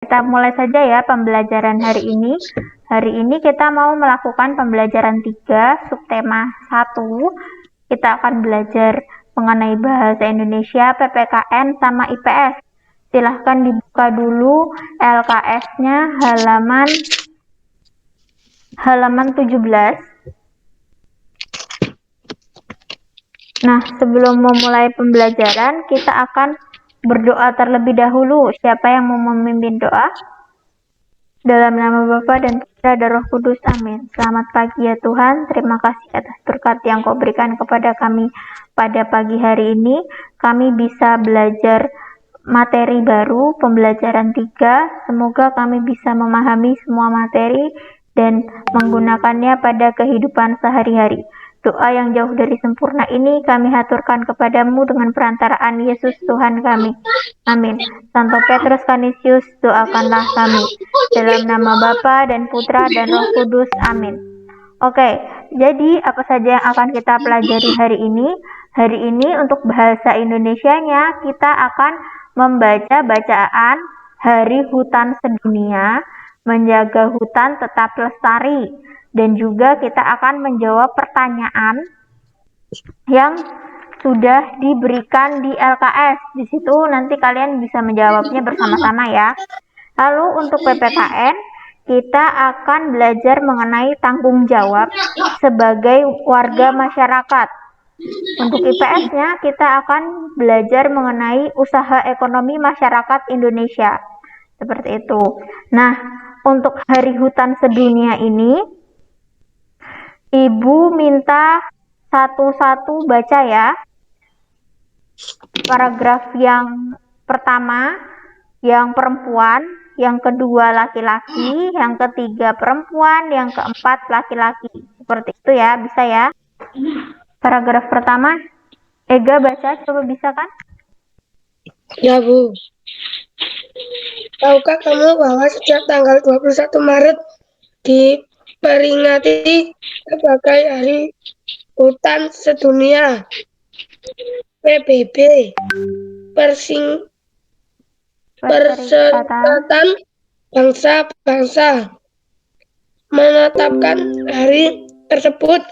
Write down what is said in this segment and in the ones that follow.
Kita mulai saja ya pembelajaran hari ini. Hari ini kita mau melakukan pembelajaran 3, subtema 1. Kita akan belajar mengenai bahasa Indonesia, PPKN, sama IPS. Silahkan dibuka dulu LKS-nya halaman 17. Nah, sebelum memulai pembelajaran, kita akan berdoa terlebih dahulu. Siapa yang mau memimpin doa? Dalam nama Bapa dan Putra dan Roh Kudus, amin. Selamat pagi ya Tuhan, terima kasih atas berkat yang Kau berikan kepada kami pada pagi hari ini. Kami bisa belajar materi baru, pembelajaran 3. Semoga kami bisa memahami semua materi dan menggunakannya pada kehidupan sehari-hari. Doa yang jauh dari sempurna ini kami haturkan kepadamu dengan perantaraan Yesus Tuhan kami. Amin. Santo Petrus Canisius, doakanlah kami. Dalam nama Bapa dan Putra dan Roh Kudus, amin. Oke, jadi apa saja yang akan kita pelajari hari ini? Hari ini untuk bahasa Indonesianya kita akan membaca bacaan Hari Hutan Sedunia, menjaga hutan tetap lestari, dan juga kita akan menjawab pertanyaan yang sudah diberikan di LKS. Di situ nanti kalian bisa menjawabnya bersama-sama ya. Lalu untuk PPKN, kita akan belajar mengenai tanggung jawab sebagai warga masyarakat. Untuk IPS-nya, kita akan belajar mengenai usaha ekonomi masyarakat Indonesia. Seperti itu. Nah, untuk Hari Hutan Sedunia ini, Ibu minta satu-satu baca ya. Paragraf yang pertama, yang perempuan, yang kedua laki-laki, yang ketiga perempuan, yang keempat laki-laki. Seperti itu ya, bisa ya. Paragraf pertama, Ega baca, coba bisa kan? Ya, Bu. Tahukah kamu bahwa sejak tanggal 21 Maret diperingati sebagai Hari Hutan Sedunia PBB, Perserikatan Bangsa-Bangsa, menetapkan hari tersebut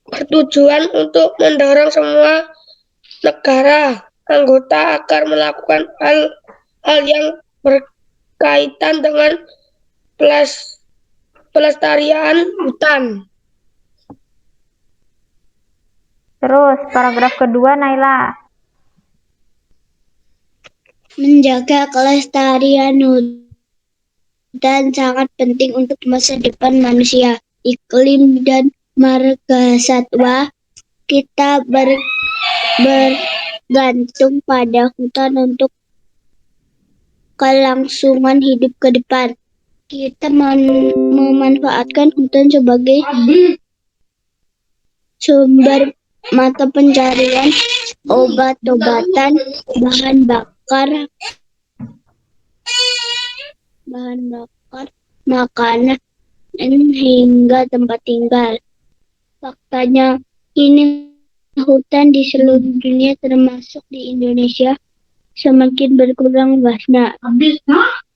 bertujuan untuk mendorong semua negara anggota agar melakukan hal yang berkaitan dengan pelestarian hutan. Terus paragraf kedua, Naila. Menjaga kelestarian hutan sangat penting untuk masa depan manusia, iklim, dan marga satwa. Kita bergantung pada hutan untuk kelangsungan hidup ke depan. Kita memanfaatkan hutan sebagai sumber mata pencarian, obat-obatan, bahan bakar, makanan, hingga tempat tinggal. Faktanya, kini hutan di seluruh dunia termasuk di Indonesia semakin berkurang luasnya.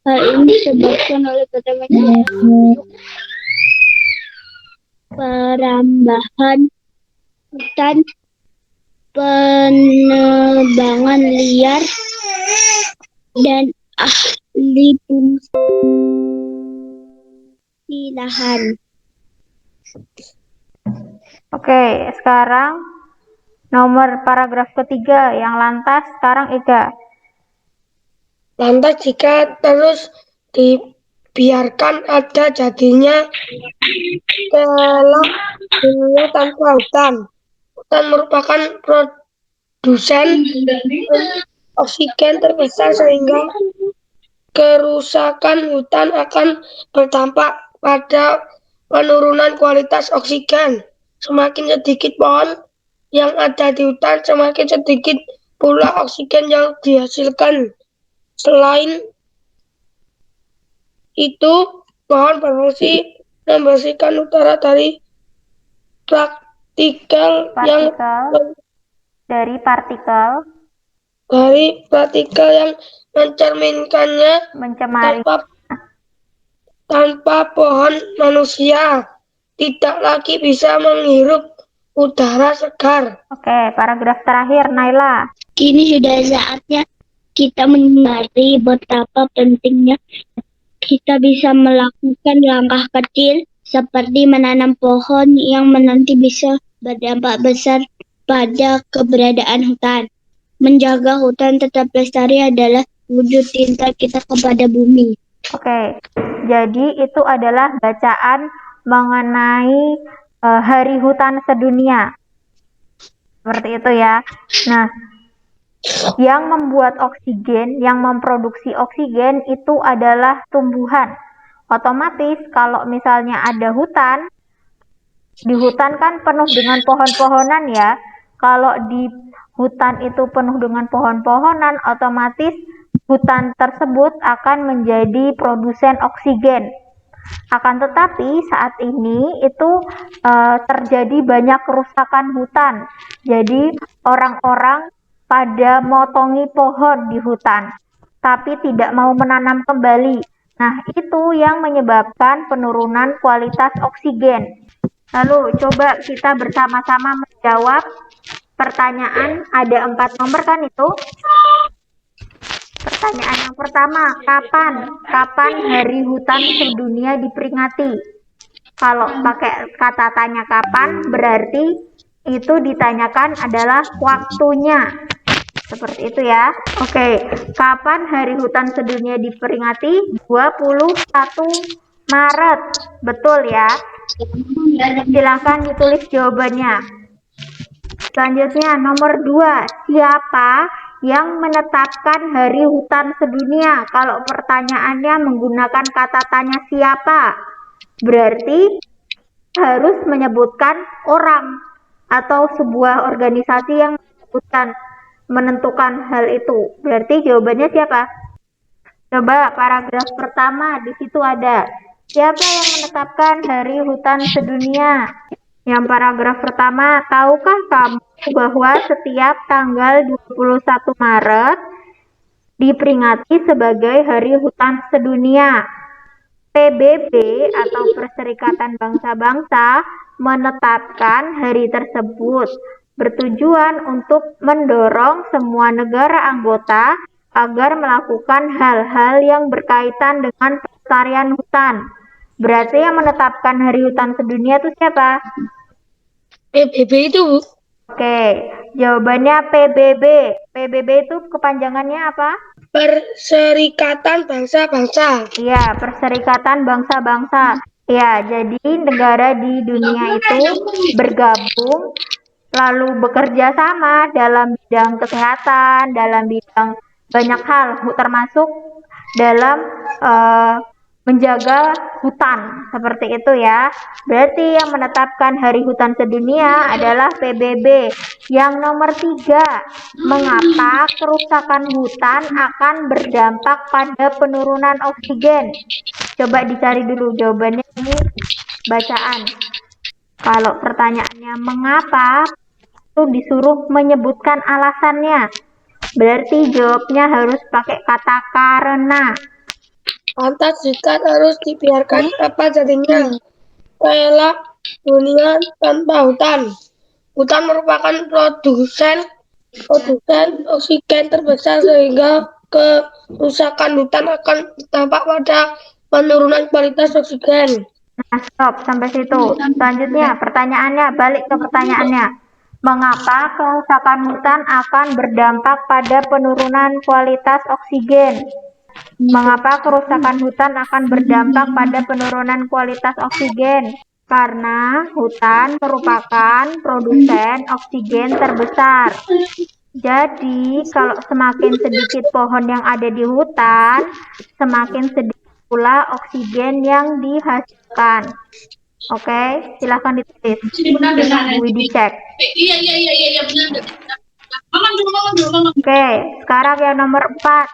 Hal ini disebabkan oleh perambahan hutan, penebangan liar, dan ahli fungsi lahan. Oke, sekarang nomor paragraf ketiga yang lantas, sekarang Ega. Lantas jika terus dibiarkan ada jadinya kelak dunia tanpa hutan. Hutan merupakan produsen oksigen terbesar sehingga kerusakan hutan akan berdampak pada penurunan kualitas oksigen. Semakin sedikit pohon yang ada di hutan, semakin sedikit pula oksigen yang dihasilkan. Selain itu, pohon berfungsi membersihkan udara dari partikel Dari partikel yang mencerminkannya mencemari. tanpa pohon manusia tidak lagi bisa menghirup udara segar. Oke, paragraf terakhir, Naila. Kini sudah saatnya kita menyadari betapa pentingnya kita bisa melakukan langkah kecil seperti menanam pohon yang nanti bisa berdampak besar pada keberadaan hutan. Menjaga hutan tetap lestari adalah wujud cinta kita kepada bumi. Oke, jadi itu adalah bacaan mengenai Hari Hutan Sedunia. Seperti itu ya. Nah, yang membuat oksigen, yang memproduksi oksigen itu adalah tumbuhan. Otomatis kalau misalnya ada hutan, di hutan kan penuh dengan pohon-pohonan ya. Kalau di hutan itu penuh dengan pohon-pohonan, otomatis hutan tersebut akan menjadi produsen oksigen. Akan tetapi saat ini itu terjadi banyak kerusakan hutan. Jadi orang-orang pada motongi pohon di hutan, tapi tidak mau menanam kembali. Nah, itu yang menyebabkan penurunan kualitas oksigen. Lalu coba kita bersama-sama menjawab pertanyaan, ada 4 nomor kan itu? Pertanyaan yang pertama, kapan Hari Hutan Sedunia diperingati? Kalau pakai kata tanya kapan, berarti itu ditanyakan adalah waktunya. Seperti itu ya. Oke, kapan Hari Hutan Sedunia diperingati? 21 Maret. Betul ya? Silahkan ditulis jawabannya. Selanjutnya nomor 2, siapa yang menetapkan Hari Hutan Sedunia? Kalau pertanyaannya menggunakan kata tanya siapa, berarti harus menyebutkan orang atau sebuah organisasi yang menentukan hal itu. Berarti jawabannya siapa? Coba paragraf pertama, di situ ada siapa yang menetapkan Hari Hutan Sedunia? Yang paragraf pertama, tahukah kamu bahwa setiap tanggal 21 Maret diperingati sebagai Hari Hutan Sedunia? PBB atau Perserikatan Bangsa-Bangsa menetapkan hari tersebut bertujuan untuk mendorong semua negara anggota agar melakukan hal-hal yang berkaitan dengan pelestarian hutan. Berarti yang menetapkan Hari Hutan Sedunia itu siapa? PBB itu. Oke, jawabannya PBB. PBB itu kepanjangannya apa? Perserikatan Bangsa-Bangsa. Iya, Perserikatan Bangsa-Bangsa. Ya, jadi negara di dunia itu bergabung lalu bekerja sama dalam bidang kesehatan, dalam bidang banyak hal, termasuk dalam menjaga hutan, seperti itu ya. Berarti yang menetapkan Hari Hutan Sedunia adalah PBB. Yang nomor 3, mengapa kerusakan hutan akan berdampak pada penurunan oksigen? Coba dicari dulu jawabannya, ini bacaan. Kalau pertanyaannya mengapa, itu disuruh menyebutkan alasannya. Berarti jawabnya harus pakai kata karena. Lantas jika harus dibiarkan apa jadinya? Kayalah dunia tanpa hutan. Hutan merupakan produsen oksigen terbesar sehingga kerusakan hutan akan berdampak pada penurunan kualitas oksigen. Nah, stop sampai situ. Selanjutnya, pertanyaannya, balik ke pertanyaannya. Mengapa kerusakan hutan akan berdampak pada penurunan kualitas oksigen? Mengapa kerusakan hutan akan berdampak pada penurunan kualitas oksigen? Karena hutan merupakan produsen oksigen terbesar. Jadi, kalau semakin sedikit pohon yang ada di hutan, semakin sedikit pula oksigen yang dihasilkan. Oke, silahkan ditulis. Widi dicek. Iya benar. Oke, sekarang yang nomor 4.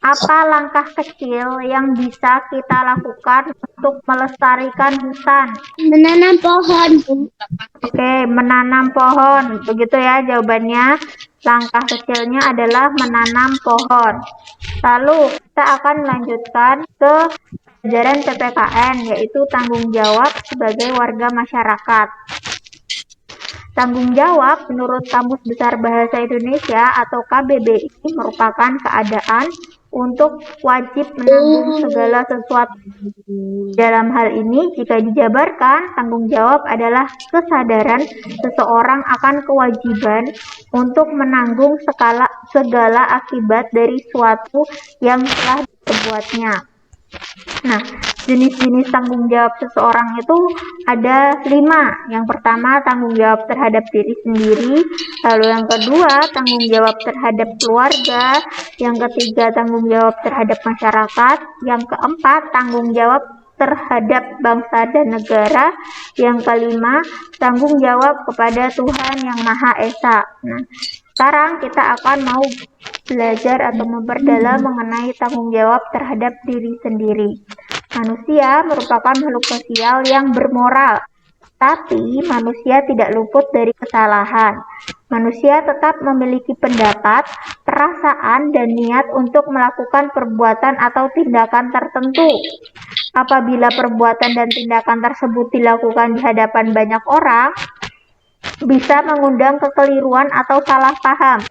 Apa langkah kecil yang bisa kita lakukan untuk melestarikan hutan? Menanam pohon, Bu. Oke, menanam pohon. Begitu ya jawabannya. Langkah kecilnya adalah menanam pohon. Lalu kita akan melanjutkan ke pelajaran PPKN, yaitu tanggung jawab sebagai warga masyarakat. Tanggung jawab menurut Kamus Besar Bahasa Indonesia atau KBBI merupakan keadaan untuk wajib menanggung segala sesuatu. Dalam hal ini, jika dijabarkan, tanggung jawab adalah kesadaran seseorang akan kewajiban untuk menanggung segala akibat dari suatu yang telah diperbuatnya. Nah, jenis-jenis tanggung jawab seseorang itu ada 5. Yang pertama, tanggung jawab terhadap diri sendiri. Lalu yang kedua, tanggung jawab terhadap keluarga. Yang ketiga, tanggung jawab terhadap masyarakat. Yang keempat, tanggung jawab terhadap bangsa dan negara. Yang kelima, tanggung jawab kepada Tuhan Yang Maha Esa. Nah, sekarang kita akan mau belajar atau memperdalam mengenai tanggung jawab terhadap diri sendiri. Manusia merupakan makhluk sosial yang bermoral, tapi manusia tidak luput dari kesalahan. Manusia tetap memiliki pendapat, perasaan, dan niat untuk melakukan perbuatan atau tindakan tertentu. Apabila perbuatan dan tindakan tersebut dilakukan di hadapan banyak orang, bisa mengundang kekeliruan atau salah paham.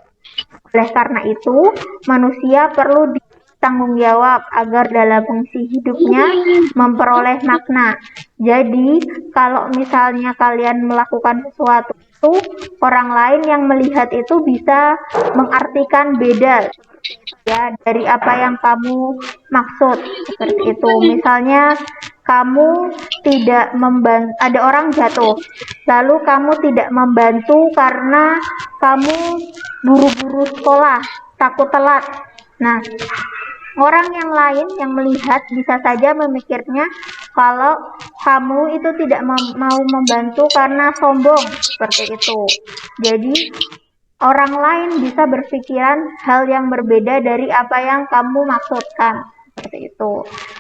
Oleh karena itu, manusia perlu tanggung jawab agar dalam fungsi hidupnya memperoleh makna. Jadi, kalau misalnya kalian melakukan sesuatu itu, orang lain yang melihat itu bisa mengartikan beda ya dari apa yang kamu maksud, seperti itu. Misalnya kamu tidak membantu, ada orang jatuh, lalu kamu tidak membantu karena kamu buru-buru sekolah, takut telat. Nah, orang yang lain yang melihat bisa saja memikirnya kalau kamu itu tidak mau membantu karena sombong, seperti itu. Jadi orang lain bisa berpikiran hal yang berbeda dari apa yang kamu maksudkan, seperti itu.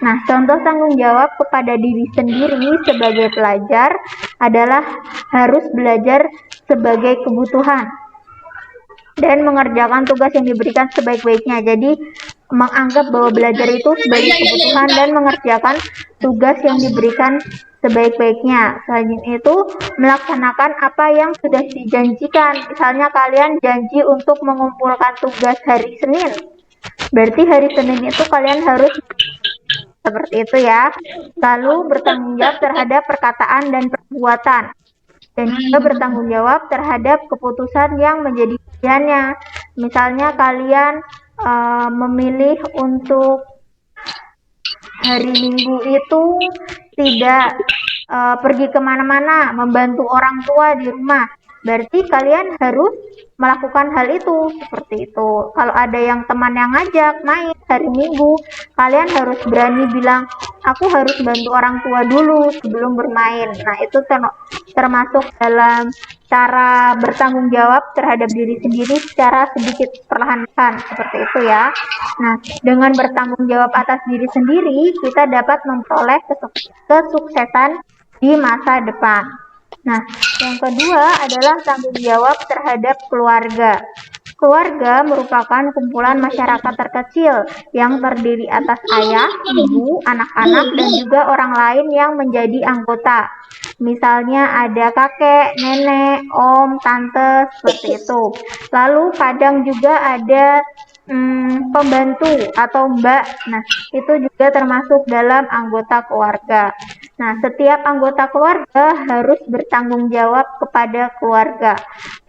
Nah, contoh tanggung jawab kepada diri sendiri sebagai pelajar adalah harus belajar sebagai kebutuhan dan mengerjakan tugas yang diberikan sebaik-baiknya. Jadi, menganggap bahwa belajar itu sebagai kebutuhan dan mengerjakan tugas yang diberikan sebaik-baiknya. Selain itu, melaksanakan apa yang sudah dijanjikan. Misalnya kalian janji untuk mengumpulkan tugas hari Senin. Berarti hari Senin itu kalian harus seperti itu ya. Lalu bertanggung jawab terhadap perkataan dan perbuatan. Dan juga bertanggung jawab terhadap keputusan yang menjadi pilihannya. Misalnya kalian memilih untuk hari Minggu itu tidak pergi kemana-mana, membantu orang tua di rumah. Berarti kalian harus melakukan hal itu, seperti itu. Kalau ada yang teman yang ngajak main hari Minggu, kalian harus berani bilang, aku harus bantu orang tua dulu sebelum bermain. Nah, itu termasuk dalam cara bertanggung jawab terhadap diri sendiri secara sedikit perlahan-lahan, seperti itu ya. Nah, dengan bertanggung jawab atas diri sendiri, kita dapat memperoleh kesuksesan di masa depan. Nah, yang kedua adalah tanggung jawab terhadap keluarga. Keluarga merupakan kumpulan masyarakat terkecil yang terdiri atas ayah, ibu, anak-anak, dan juga orang lain yang menjadi anggota. Misalnya ada kakek, nenek, om, tante, seperti itu. Lalu kadang juga ada pembantu atau mbak. Nah, itu juga termasuk dalam anggota keluarga. Nah, setiap anggota keluarga harus bertanggung jawab kepada keluarga.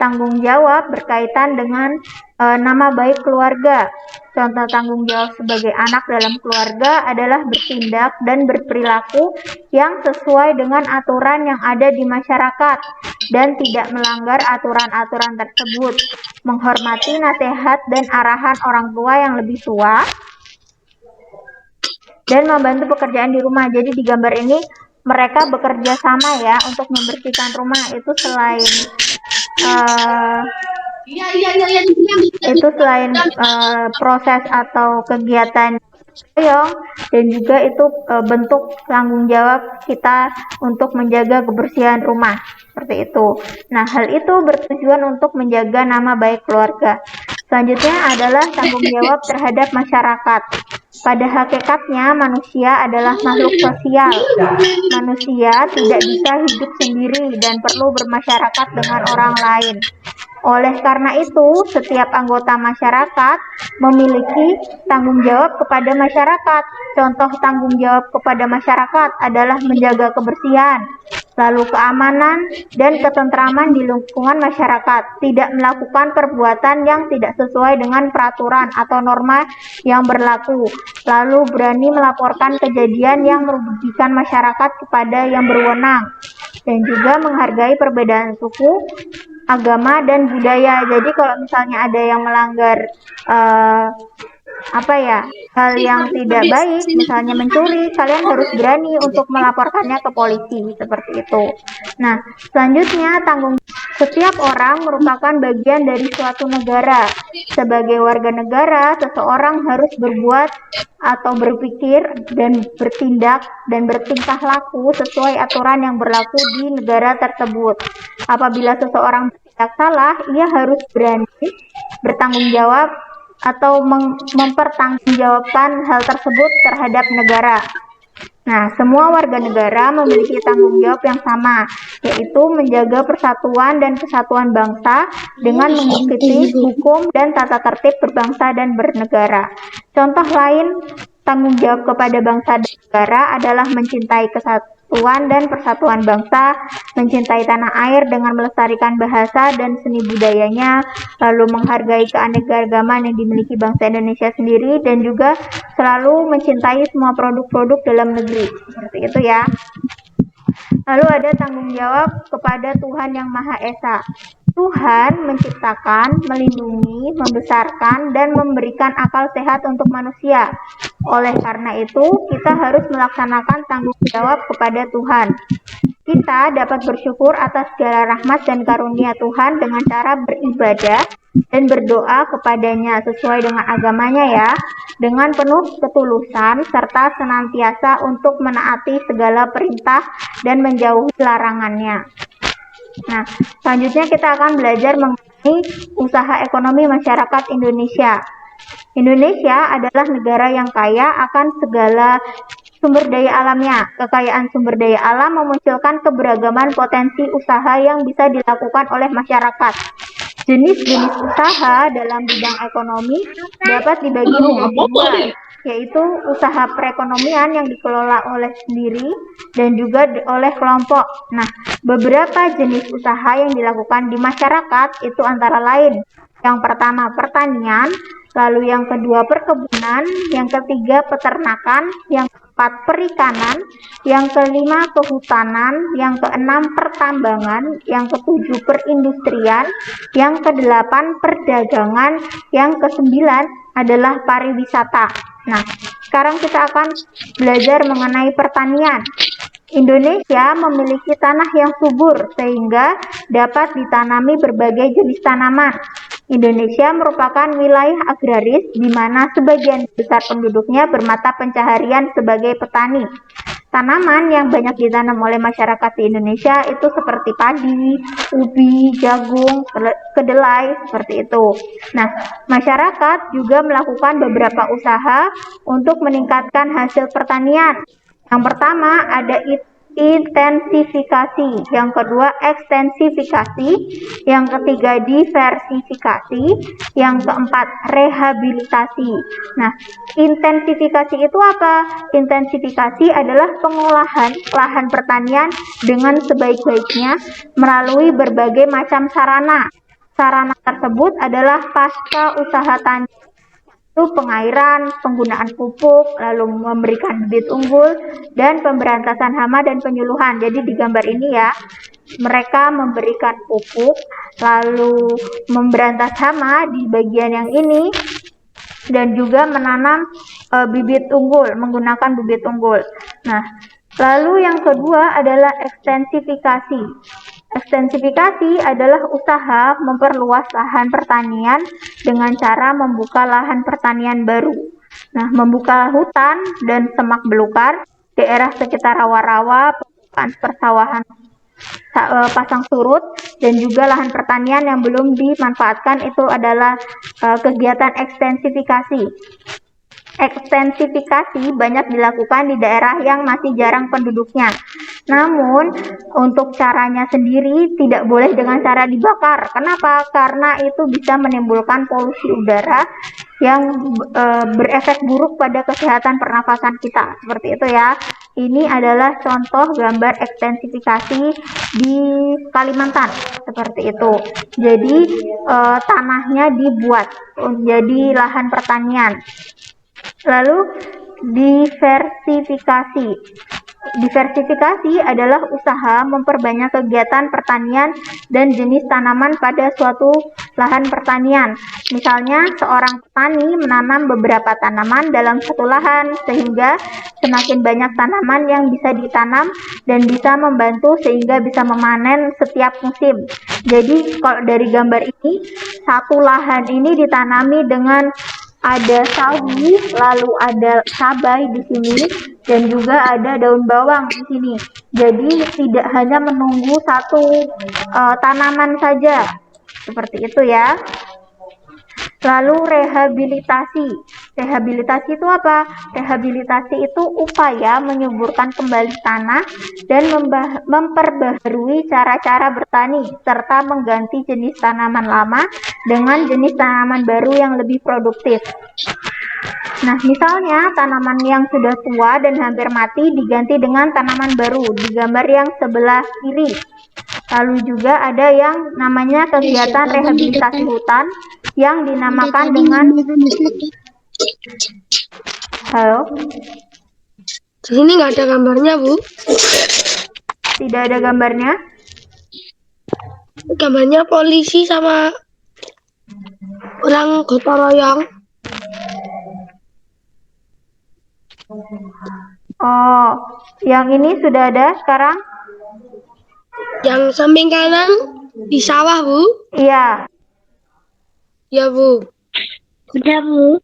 Tanggung jawab berkaitan dengan nama baik keluarga. Contoh tanggung jawab sebagai anak dalam keluarga adalah bertindak dan berperilaku yang sesuai dengan aturan yang ada di masyarakat dan tidak melanggar aturan-aturan tersebut. Menghormati nasihat dan arahan orang tua yang lebih tua dan membantu pekerjaan di rumah. Jadi di gambar ini mereka bekerja sama ya untuk membersihkan rumah. Itu selain Itu selain proses atau kegiatan gotong dan juga itu bentuk tanggung jawab kita untuk menjaga kebersihan rumah seperti itu. Nah, hal itu bertujuan untuk menjaga nama baik keluarga. Selanjutnya adalah tanggung jawab terhadap masyarakat. Pada hakikatnya manusia adalah makhluk sosial. Manusia tidak bisa hidup sendiri dan perlu bermasyarakat dengan orang lain. Oleh karena itu, setiap anggota masyarakat memiliki tanggung jawab kepada masyarakat. Contoh tanggung jawab kepada masyarakat adalah menjaga kebersihan, lalu keamanan dan ketentraman di lingkungan masyarakat, tidak melakukan perbuatan yang tidak sesuai dengan peraturan atau norma yang berlaku, lalu berani melaporkan kejadian yang merugikan masyarakat kepada yang berwenang, dan juga menghargai perbedaan suku, agama dan budaya. Jadi kalau misalnya ada yang melanggar hal yang tidak baik, misalnya mencuri, kalian harus berani untuk melaporkannya ke polisi seperti itu. Nah, selanjutnya setiap orang merupakan bagian dari suatu negara. Sebagai warga negara, seseorang harus berbuat atau berpikir dan bertindak dan bertingkah laku sesuai aturan yang berlaku di negara tersebut. Apabila seseorang bertindak salah, ia harus berani bertanggung jawab atau mempertanggungjawabkan hal tersebut terhadap negara. Nah, semua warga negara memiliki tanggung jawab yang sama, yaitu menjaga persatuan dan kesatuan bangsa dengan mengikuti hukum dan tata tertib berbangsa dan bernegara. Contoh lain tanggung jawab kepada bangsa dan negara adalah mencintai kesatuan dan persatuan bangsa, mencintai tanah air dengan melestarikan bahasa dan seni budayanya, lalu menghargai keanekaragaman yang dimiliki bangsa Indonesia sendiri, dan juga selalu mencintai semua produk-produk dalam negeri. Seperti itu ya. Lalu ada tanggung jawab kepada Tuhan Yang Maha Esa. Tuhan menciptakan, melindungi, membesarkan, dan memberikan akal sehat untuk manusia. Oleh karena itu, kita harus melaksanakan tanggung jawab kepada Tuhan. Kita dapat bersyukur atas segala rahmat dan karunia Tuhan dengan cara beribadah dan berdoa kepadanya sesuai dengan agamanya ya, dengan penuh ketulusan serta senantiasa untuk menaati segala perintah dan menjauhi larangannya. Nah, selanjutnya kita akan belajar mengenai usaha ekonomi masyarakat Indonesia. Indonesia adalah negara yang kaya akan segala sumber daya alamnya. Kekayaan sumber daya alam memunculkan keberagaman potensi usaha yang bisa dilakukan oleh masyarakat. Jenis-jenis usaha dalam bidang ekonomi dapat dibagi menjadi dua, yaitu usaha perekonomian yang dikelola oleh sendiri dan juga oleh kelompok. Nah, beberapa jenis usaha yang dilakukan di masyarakat itu antara lain, yang pertama pertanian, lalu yang kedua perkebunan, yang ketiga peternakan, yang keempat perikanan, yang kelima kehutanan, yang keenam pertambangan, yang ketujuh perindustrian, yang kedelapan perdagangan, yang kesembilan adalah pariwisata. Nah, sekarang kita akan belajar mengenai pertanian. Indonesia memiliki tanah yang subur sehingga dapat ditanami berbagai jenis tanaman. Indonesia merupakan wilayah agraris di mana sebagian besar penduduknya bermata pencaharian sebagai petani. Tanaman yang banyak ditanam oleh masyarakat di Indonesia itu seperti padi, ubi, jagung, kedelai, seperti itu. Nah, masyarakat juga melakukan beberapa usaha untuk meningkatkan hasil pertanian. Yang pertama ada intensifikasi, yang kedua ekstensifikasi, yang ketiga diversifikasi, yang keempat rehabilitasi. Nah, intensifikasi itu apa? Intensifikasi adalah pengolahan lahan pertanian dengan sebaik-baiknya melalui berbagai macam sarana. Sarana tersebut adalah pasca usaha tani, itu pengairan, penggunaan pupuk, lalu memberikan bibit unggul, dan pemberantasan hama dan penyuluhan. Jadi di gambar ini ya, mereka memberikan pupuk, lalu memberantas hama di bagian yang ini, dan juga menanam bibit unggul, menggunakan bibit unggul. Nah, lalu yang kedua adalah ekstensifikasi. Ekstensifikasi adalah usaha memperluas lahan pertanian dengan cara membuka lahan pertanian baru. Nah, membuka hutan dan semak belukar, daerah sekitar rawa-rawa, persawahan pasang surut, dan juga lahan pertanian yang belum dimanfaatkan itu adalah kegiatan ekstensifikasi. Ekstensifikasi banyak dilakukan di daerah yang masih jarang penduduknya. Namun, untuk caranya sendiri tidak boleh dengan cara dibakar. Kenapa? Karena itu bisa menimbulkan polusi udara yang berefek buruk pada kesehatan pernafasan kita. Seperti itu ya. Ini adalah contoh gambar ekstensifikasi di Kalimantan. Seperti itu. Jadi, tanahnya dibuat menjadi lahan pertanian. Lalu diversifikasi. Diversifikasi adalah usaha memperbanyak kegiatan pertanian dan jenis tanaman pada suatu lahan pertanian. Misalnya, seorang petani menanam beberapa tanaman dalam satu lahan sehingga semakin banyak tanaman yang bisa ditanam dan bisa membantu sehingga bisa memanen setiap musim. Jadi, kalau dari gambar ini, satu lahan ini ditanami dengan ada sawi, lalu ada cabai di sini, dan juga ada daun bawang di sini. Jadi tidak hanya menunggu satu tanaman saja, seperti itu ya. Lalu rehabilitasi. Rehabilitasi itu apa? Rehabilitasi itu upaya menyuburkan kembali tanah dan memperbaharui cara-cara bertani serta mengganti jenis tanaman lama dengan jenis tanaman baru yang lebih produktif. Nah, misalnya tanaman yang sudah tua dan hampir mati diganti dengan tanaman baru di gambar yang sebelah kiri. Lalu juga ada yang namanya kegiatan rehabilitasi hutan yang dinamakan dengan halo. Di sini nggak ada gambarnya, Bu. Tidak ada gambarnya. Gambarnya polisi sama orang gotong royong. Oh, yang ini sudah ada sekarang? Yang samping kanan di sawah, Bu. Iya. Ya, Bu. Udah, Bu.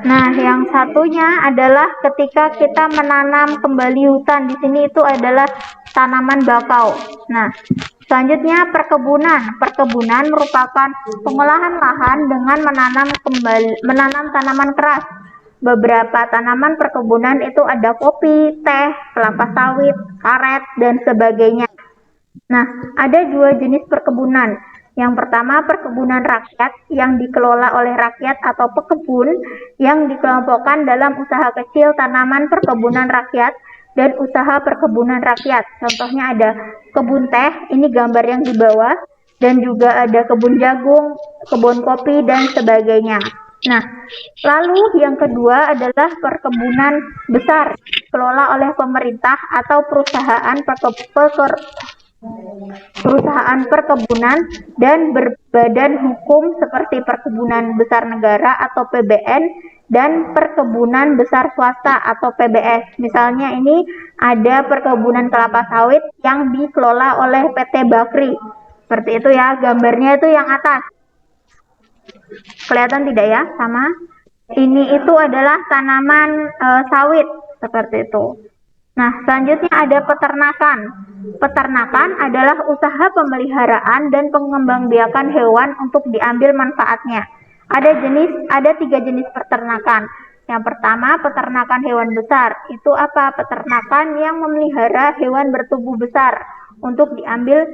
Nah, yang satunya adalah ketika kita menanam kembali hutan. Di sini itu adalah tanaman bakau. Nah, selanjutnya perkebunan. Perkebunan merupakan pengolahan lahan dengan menanam tanaman keras. Beberapa tanaman perkebunan itu ada kopi, teh, kelapa sawit, karet, dan sebagainya. Nah, ada dua jenis perkebunan. Yang pertama, perkebunan rakyat yang dikelola oleh rakyat atau pekebun yang dikelompokkan dalam usaha kecil tanaman perkebunan rakyat dan usaha perkebunan rakyat. Contohnya ada kebun teh, ini gambar yang di bawah, dan juga ada kebun jagung, kebun kopi, dan sebagainya. Nah, lalu yang kedua adalah perkebunan besar, dikelola oleh pemerintah atau perusahaan perkebunan dan berbadan hukum seperti Perkebunan Besar Negara atau PBN dan Perkebunan Besar Swasta atau PBS. Misalnya ini ada perkebunan kelapa sawit yang dikelola oleh PT Bakri. Seperti itu ya, gambarnya itu yang atas. Kelihatan tidak ya? Sama. Ini itu adalah tanaman sawit seperti itu. Nah, selanjutnya ada peternakan. Peternakan adalah usaha pemeliharaan dan pengembangbiakan hewan untuk diambil manfaatnya. Ada 3 jenis peternakan. Yang pertama, peternakan hewan besar. Itu apa? Peternakan yang memelihara hewan bertubuh besar untuk diambil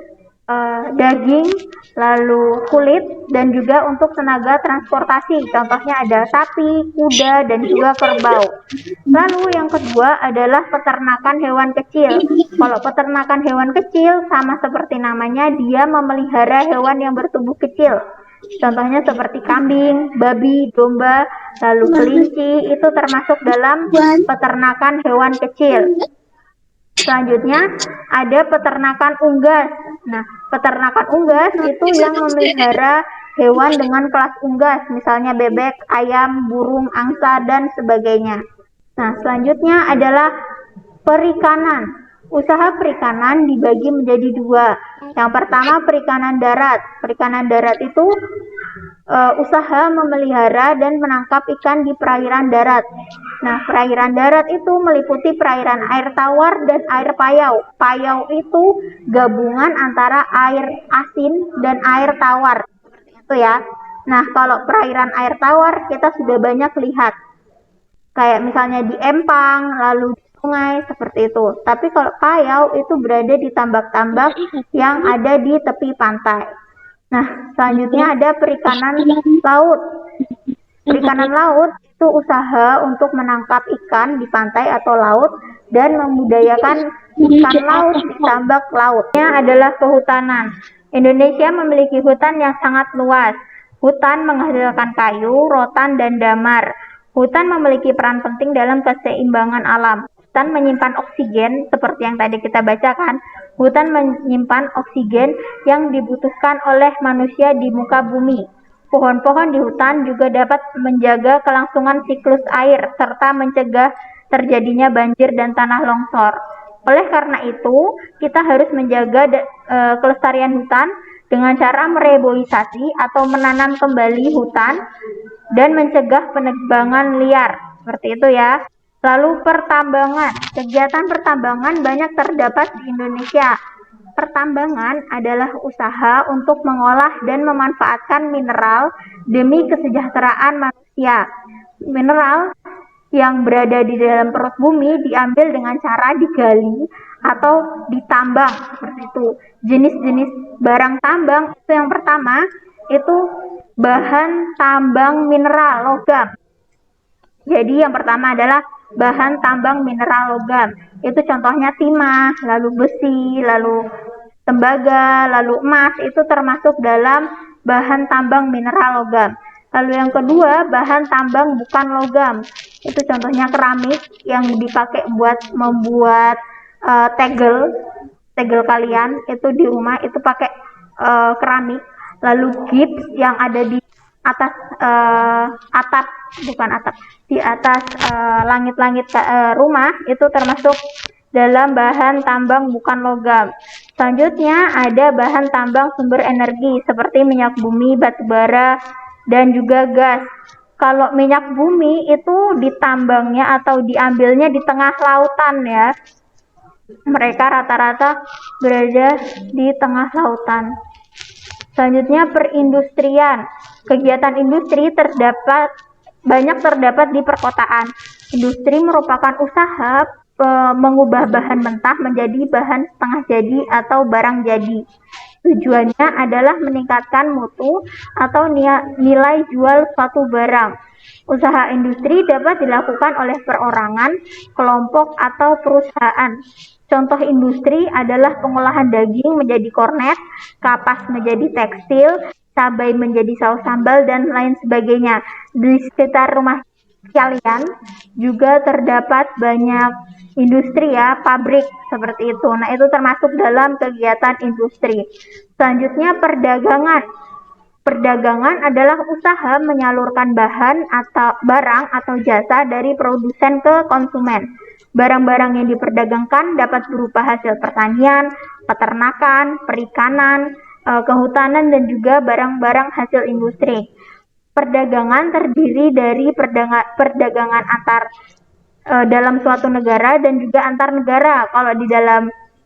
daging, lalu kulit, dan juga untuk tenaga transportasi. Contohnya ada sapi, kuda, dan juga kerbau. Lalu yang kedua adalah peternakan hewan kecil. Kalau peternakan hewan kecil sama seperti namanya, dia memelihara hewan yang bertubuh kecil. Contohnya seperti kambing, babi, domba, lalu kelinci, itu termasuk dalam peternakan hewan kecil. Selanjutnya ada peternakan unggas. Nah, peternakan unggas itu yang memelihara hewan dengan kelas unggas, misalnya bebek, ayam, burung, angsa, dan sebagainya. Nah, selanjutnya adalah Perikanan. Usaha perikanan dibagi menjadi dua. Yang pertama perikanan darat. Perikanan darat itu usaha memelihara dan menangkap ikan di perairan darat. Nah, perairan darat itu meliputi perairan air tawar dan air payau. Payau itu gabungan antara air asin dan air tawar. Seperti itu ya. Nah, kalau perairan air tawar kita sudah banyak lihat. Kayak misalnya di empang, lalu di sungai, seperti itu. Tapi kalau payau itu berada di tambak-tambak yang ada di tepi pantai. Nah, selanjutnya ada perikanan laut. Perikanan laut itu usaha untuk menangkap ikan di pantai atau laut dan membudidayakan ikan laut di tambak lautnya adalah kehutanan. Indonesia memiliki hutan yang sangat luas. Hutan menghasilkan kayu, rotan, dan damar. Hutan memiliki peran penting dalam keseimbangan alam. Hutan menyimpan oksigen, seperti yang tadi kita bacakan. Hutan menyimpan oksigen yang dibutuhkan oleh manusia di muka bumi. Pohon-pohon di hutan juga dapat menjaga kelangsungan siklus air, serta mencegah terjadinya banjir dan tanah longsor. Oleh karena itu, kita harus menjaga kelestarian hutan dengan cara mereboisasi atau menanam kembali hutan dan mencegah penebangan liar. Seperti itu ya. Lalu pertambangan. Kegiatan pertambangan banyak terdapat di Indonesia. Pertambangan adalah usaha untuk mengolah dan memanfaatkan mineral demi kesejahteraan manusia. Mineral yang berada di dalam perut bumi diambil dengan cara digali atau ditambang, seperti itu. Jenis-jenis barang tambang itu yang pertama itu bahan tambang mineral logam. Jadi yang pertama adalah bahan tambang mineral logam. Itu contohnya timah, lalu besi, lalu tembaga, lalu emas, itu termasuk dalam bahan tambang mineral logam. Lalu yang kedua, bahan tambang bukan logam. Itu contohnya keramik yang dipakai buat membuat tegel kalian itu di rumah itu pakai keramik. Lalu gips yang ada di atas di atas langit-langit rumah itu termasuk dalam bahan tambang bukan logam. Selanjutnya ada bahan tambang sumber energi seperti minyak bumi, batu bara, dan juga gas. Kalau minyak bumi itu ditambangnya atau diambilnya di tengah lautan ya. Mereka rata-rata berada di tengah lautan. Selanjutnya perindustrian. Kegiatan industri banyak terdapat di perkotaan. Industri merupakan usaha mengubah bahan mentah menjadi bahan setengah jadi atau barang jadi. Tujuannya adalah meningkatkan mutu atau nilai jual suatu barang. Usaha industri dapat dilakukan oleh perorangan, kelompok, atau perusahaan. Contoh industri adalah pengolahan daging menjadi kornet, kapas menjadi tekstil, cabai menjadi saus sambal, dan lain sebagainya. Di sekitar rumah kalian juga terdapat banyak industri ya, pabrik seperti itu. Nah, itu termasuk dalam kegiatan industri. Selanjutnya perdagangan. Perdagangan adalah usaha menyalurkan barang atau jasa dari produsen ke konsumen. Barang-barang yang diperdagangkan dapat berupa hasil pertanian, peternakan, perikanan, kehutanan, dan juga barang-barang hasil industri. Perdagangan terdiri dari perdagangan dalam suatu negara dan juga antar negara. Kalau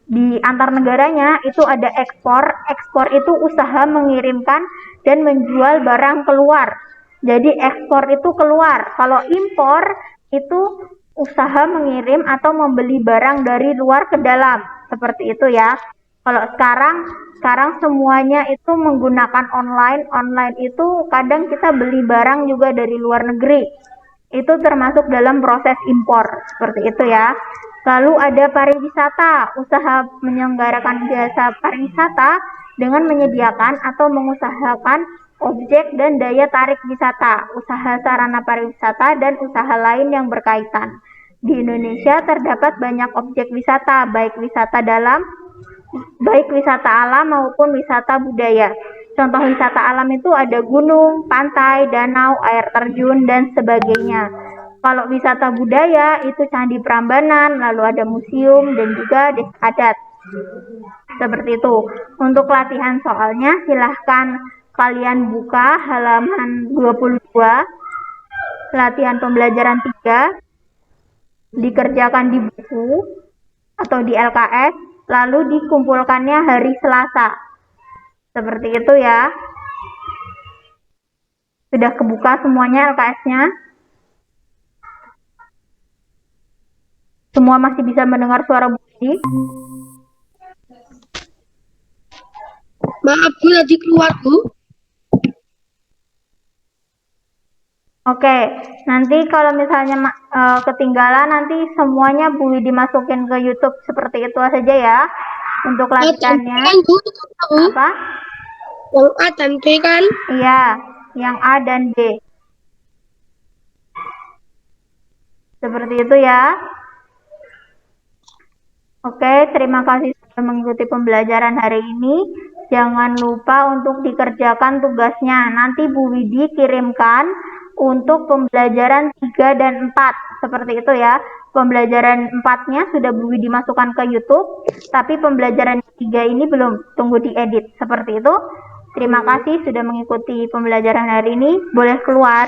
di antar negaranya itu ada ekspor. Ekspor itu usaha mengirimkan dan menjual barang keluar. Jadi ekspor itu keluar. Kalau impor itu usaha mengirim atau membeli barang dari luar ke dalam. Seperti itu ya. Kalau sekarang semuanya itu menggunakan online. Online itu kadang kita beli barang juga dari luar negeri. Itu termasuk dalam proses impor. Seperti itu ya. Lalu ada pariwisata, usaha menyelenggarakan jasa pariwisata dengan menyediakan atau mengusahakan objek dan daya tarik wisata, usaha sarana pariwisata, dan usaha lain yang berkaitan. Di Indonesia terdapat banyak objek wisata, baik wisata alam maupun wisata budaya. Contoh wisata alam itu ada gunung, pantai, danau, air terjun, dan sebagainya. Kalau wisata budaya itu Candi Prambanan, lalu ada museum dan juga desa adat. Seperti itu. Untuk latihan soalnya silahkan kalian buka halaman 22, latihan pembelajaran 3, dikerjakan di buku atau di LKS, lalu dikumpulkannya hari Selasa. Seperti itu ya. Sudah kebuka semuanya LKS-nya? Semua masih bisa mendengar suara Budi? Maaf Bu, tadi keluar Bu. Oke, nanti kalau misalnya ketinggalan, nanti semuanya Bu dimasukin ke YouTube seperti itu saja ya untuk latihannya. Kan Bu, itu kan, Bu. Apa? Yang A dan B kan? Iya, yang A dan B. Seperti itu ya. Oke, terima kasih sudah mengikuti pembelajaran hari ini. Jangan lupa untuk dikerjakan tugasnya. Nanti Bu Widi kirimkan untuk pembelajaran 3 dan 4. Seperti itu ya. Pembelajaran 4-nya sudah Bu Widi masukkan ke YouTube, tapi pembelajaran 3 ini belum, tunggu diedit. Seperti itu. Terima kasih sudah mengikuti pembelajaran hari ini. Boleh keluar.